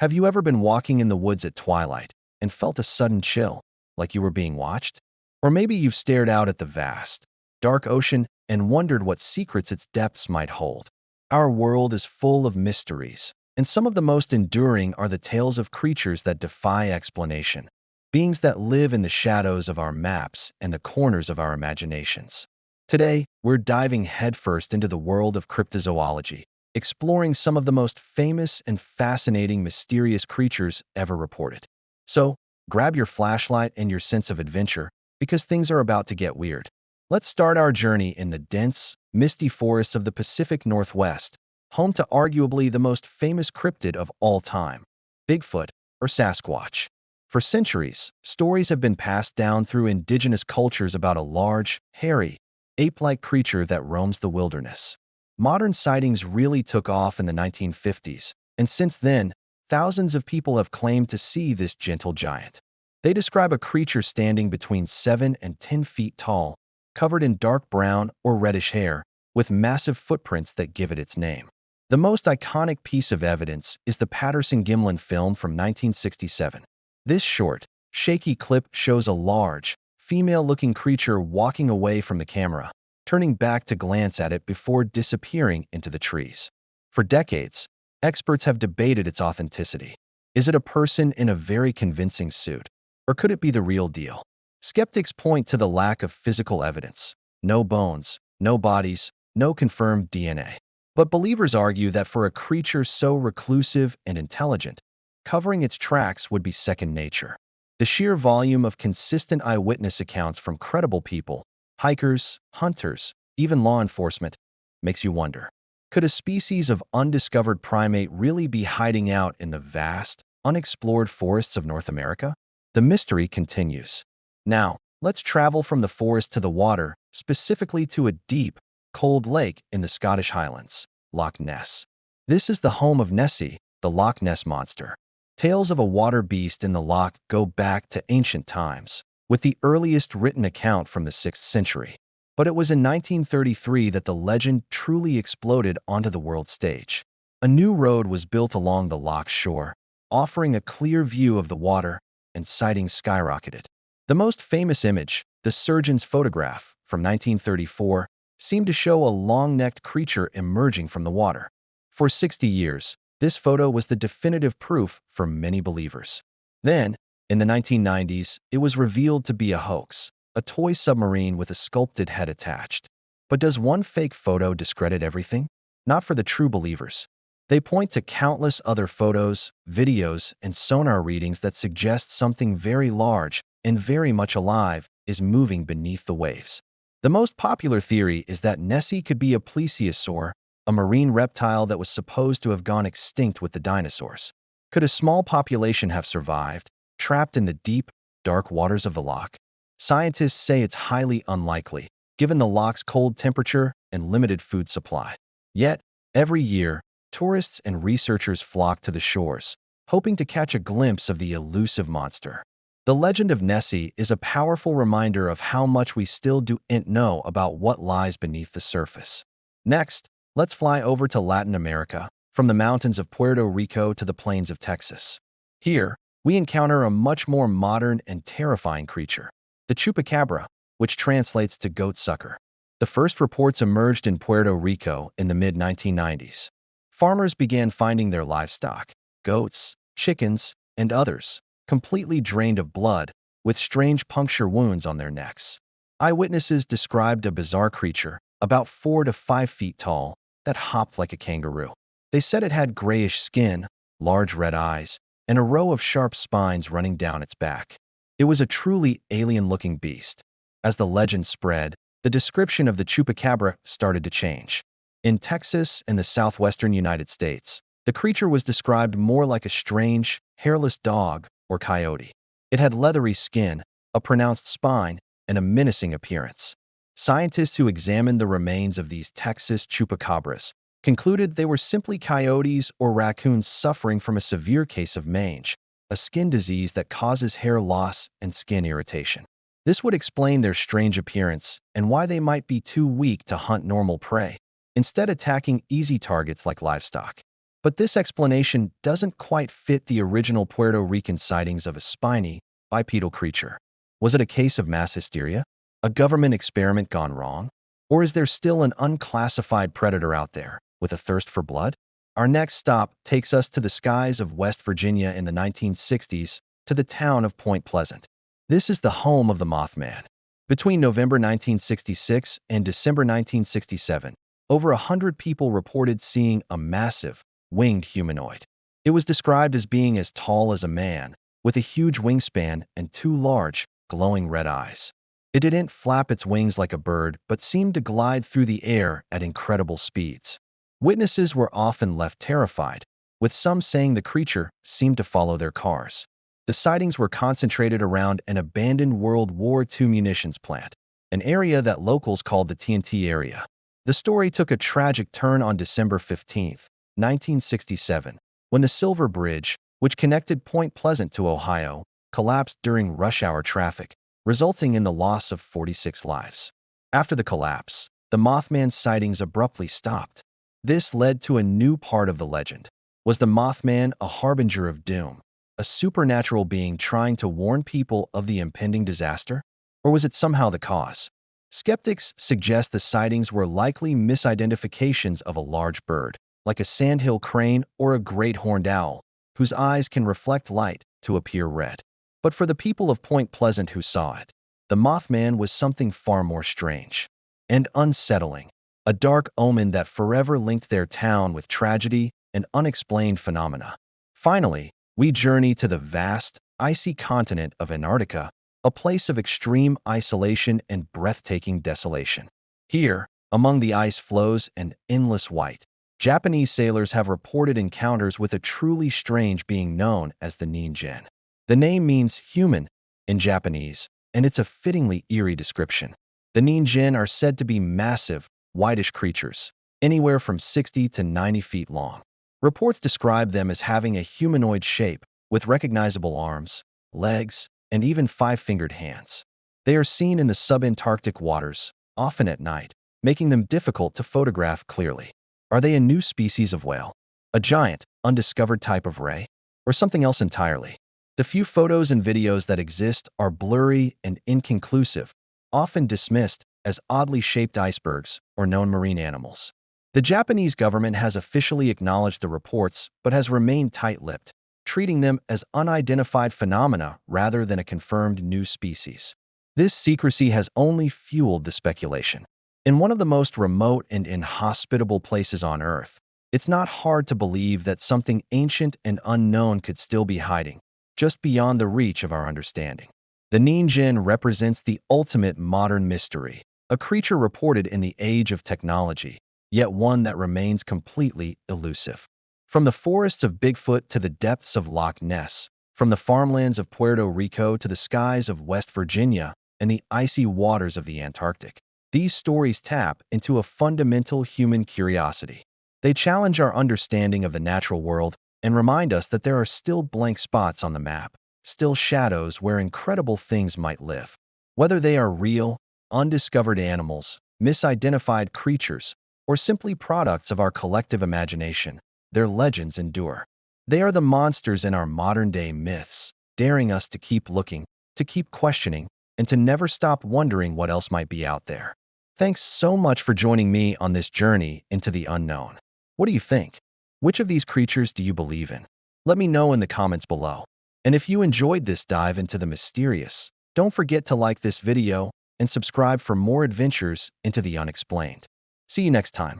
Have you ever been walking in the woods at twilight and felt a sudden chill, like you were being watched? Or maybe you've stared out at the vast, dark ocean and wondered what secrets its depths might hold. Our world is full of mysteries, and some of the most enduring are the tales of creatures that defy explanation, beings that live in the shadows of our maps and the corners of our imaginations. Today, we're diving headfirst into the world of cryptozoology, exploring some of the most famous and fascinating mysterious creatures ever reported. So, grab your flashlight and your sense of adventure, because things are about to get weird. Let's start our journey in the dense, misty forests of the Pacific Northwest, home to arguably the most famous cryptid of all time, Bigfoot or Sasquatch. For centuries, stories have been passed down through indigenous cultures about a large, hairy, ape-like creature that roams the wilderness. Modern sightings really took off in the 1950s, and since then, thousands of people have claimed to see this gentle giant. They describe a creature standing between 7 and 10 feet tall, covered in dark brown or reddish hair, with massive footprints that give it its name. The most iconic piece of evidence is the Patterson-Gimlin film from 1967. This short, shaky clip shows a large, female-looking creature walking away from the camera, turning back to glance at it before disappearing into the trees. For decades, experts have debated its authenticity. Is it a person in a very convincing suit, or could it be the real deal? Skeptics point to the lack of physical evidence. No bones, no bodies, no confirmed DNA. But believers argue that for a creature so reclusive and intelligent, covering its tracks would be second nature. The sheer volume of consistent eyewitness accounts from credible people, hikers, hunters, even law enforcement, makes you wonder. Could a species of undiscovered primate really be hiding out in the vast, unexplored forests of North America? The mystery continues. Now, let's travel from the forest to the water, specifically to a deep, cold lake in the Scottish Highlands, Loch Ness. This is the home of Nessie, the Loch Ness Monster. Tales of a water beast in the loch go back to ancient times, with the earliest written account from the 6th century. But it was in 1933 that the legend truly exploded onto the world stage. A new road was built along the loch's shore, offering a clear view of the water, and sightings skyrocketed. The most famous image, the surgeon's photograph from 1934, seemed to show a long-necked creature emerging from the water. For 60 years, this photo was the definitive proof for many believers. Then, in the 1990s, it was revealed to be a hoax, a toy submarine with a sculpted head attached. But does one fake photo discredit everything? Not for the true believers. They point to countless other photos, videos, and sonar readings that suggest something very large and very much alive is moving beneath the waves. The most popular theory is that Nessie could be a plesiosaur, a marine reptile that was supposed to have gone extinct with the dinosaurs. Could a small population have survived, trapped in the deep, dark waters of the loch? Scientists say it's highly unlikely, given the loch's cold temperature and limited food supply. Yet, every year, tourists and researchers flock to the shores, hoping to catch a glimpse of the elusive monster. The legend of Nessie is a powerful reminder of how much we still don't know about what lies beneath the surface. Next, let's fly over to Latin America, from the mountains of Puerto Rico to the plains of Texas. Here, we encounter a much more modern and terrifying creature, the chupacabra, which translates to goat sucker. The first reports emerged in Puerto Rico in the mid-1990s. Farmers began finding their livestock, goats, chickens, and others, completely drained of blood, with strange puncture wounds on their necks. Eyewitnesses described a bizarre creature, about 4 to 5 feet tall, that hopped like a kangaroo. They said it had grayish skin, large red eyes, and a row of sharp spines running down its back. It was a truly alien-looking beast. As the legend spread, the description of the chupacabra started to change. In Texas and the southwestern United States, the creature was described more like a strange, hairless dog or coyote. It had leathery skin, a pronounced spine, and a menacing appearance. Scientists who examined the remains of these Texas chupacabras concluded they were simply coyotes or raccoons suffering from a severe case of mange, a skin disease that causes hair loss and skin irritation. This would explain their strange appearance and why they might be too weak to hunt normal prey, instead attacking easy targets like livestock. But this explanation doesn't quite fit the original Puerto Rican sightings of a spiny, bipedal creature. Was it a case of mass hysteria? A government experiment gone wrong? Or is there still an unclassified predator out there with a thirst for blood? Our next stop takes us to the skies of West Virginia in the 1960s, to the town of Point Pleasant. This is the home of the Mothman. Between November 1966 and December 1967, over 100 people reported seeing a massive, winged humanoid. It was described as being as tall as a man, with a huge wingspan and two large, glowing red eyes. It didn't flap its wings like a bird, but seemed to glide through the air at incredible speeds. Witnesses were often left terrified, with some saying the creature seemed to follow their cars. The sightings were concentrated around an abandoned World War II munitions plant, an area that locals called the TNT area. The story took a tragic turn on December 15, 1967, when the Silver Bridge, which connected Point Pleasant to Ohio, collapsed during rush hour traffic, resulting in the loss of 46 lives. After the collapse, the Mothman sightings abruptly stopped. This led to a new part of the legend. Was the Mothman a harbinger of doom, a supernatural being trying to warn people of the impending disaster? Or was it somehow the cause? Skeptics suggest the sightings were likely misidentifications of a large bird, like a sandhill crane or a great horned owl, whose eyes can reflect light to appear red. But for the people of Point Pleasant who saw it, the Mothman was something far more strange and unsettling, a dark omen that forever linked their town with tragedy and unexplained phenomena. Finally, we journey to the vast, icy continent of Antarctica, a place of extreme isolation and breathtaking desolation. Here, among the ice floes and endless white, Japanese sailors have reported encounters with a truly strange being known as the Nin-Jin. The name means human in Japanese, and it's a fittingly eerie description. The Nin-Jin are said to be massive, whitish creatures, anywhere from 60 to 90 feet long. Reports describe them as having a humanoid shape, with recognizable arms, legs, and even five-fingered hands. They are seen in the subantarctic waters, often at night, making them difficult to photograph clearly. Are they a new species of whale? A giant, undiscovered type of ray? Or something else entirely? The few photos and videos that exist are blurry and inconclusive, often dismissed as oddly shaped icebergs or known marine animals. The Japanese government has officially acknowledged the reports but has remained tight-lipped, treating them as unidentified phenomena rather than a confirmed new species. This secrecy has only fueled the speculation. In one of the most remote and inhospitable places on Earth, it's not hard to believe that something ancient and unknown could still be hiding, just beyond the reach of our understanding. The Nin-Jin represents the ultimate modern mystery, a creature reported in the age of technology, yet one that remains completely elusive. From the forests of Bigfoot to the depths of Loch Ness, from the farmlands of Puerto Rico to the skies of West Virginia and the icy waters of the Antarctic, these stories tap into a fundamental human curiosity. They challenge our understanding of the natural world and remind us that there are still blank spots on the map, still shadows where incredible things might live. Whether they are real, undiscovered animals, misidentified creatures, or simply products of our collective imagination, their legends endure. They are the monsters in our modern-day myths, daring us to keep looking, to keep questioning, and to never stop wondering what else might be out there. Thanks so much for joining me on this journey into the unknown. What do you think? Which of these creatures do you believe in? Let me know in the comments below. And if you enjoyed this dive into the mysterious, don't forget to like this video and subscribe for more adventures into the unexplained. See you next time.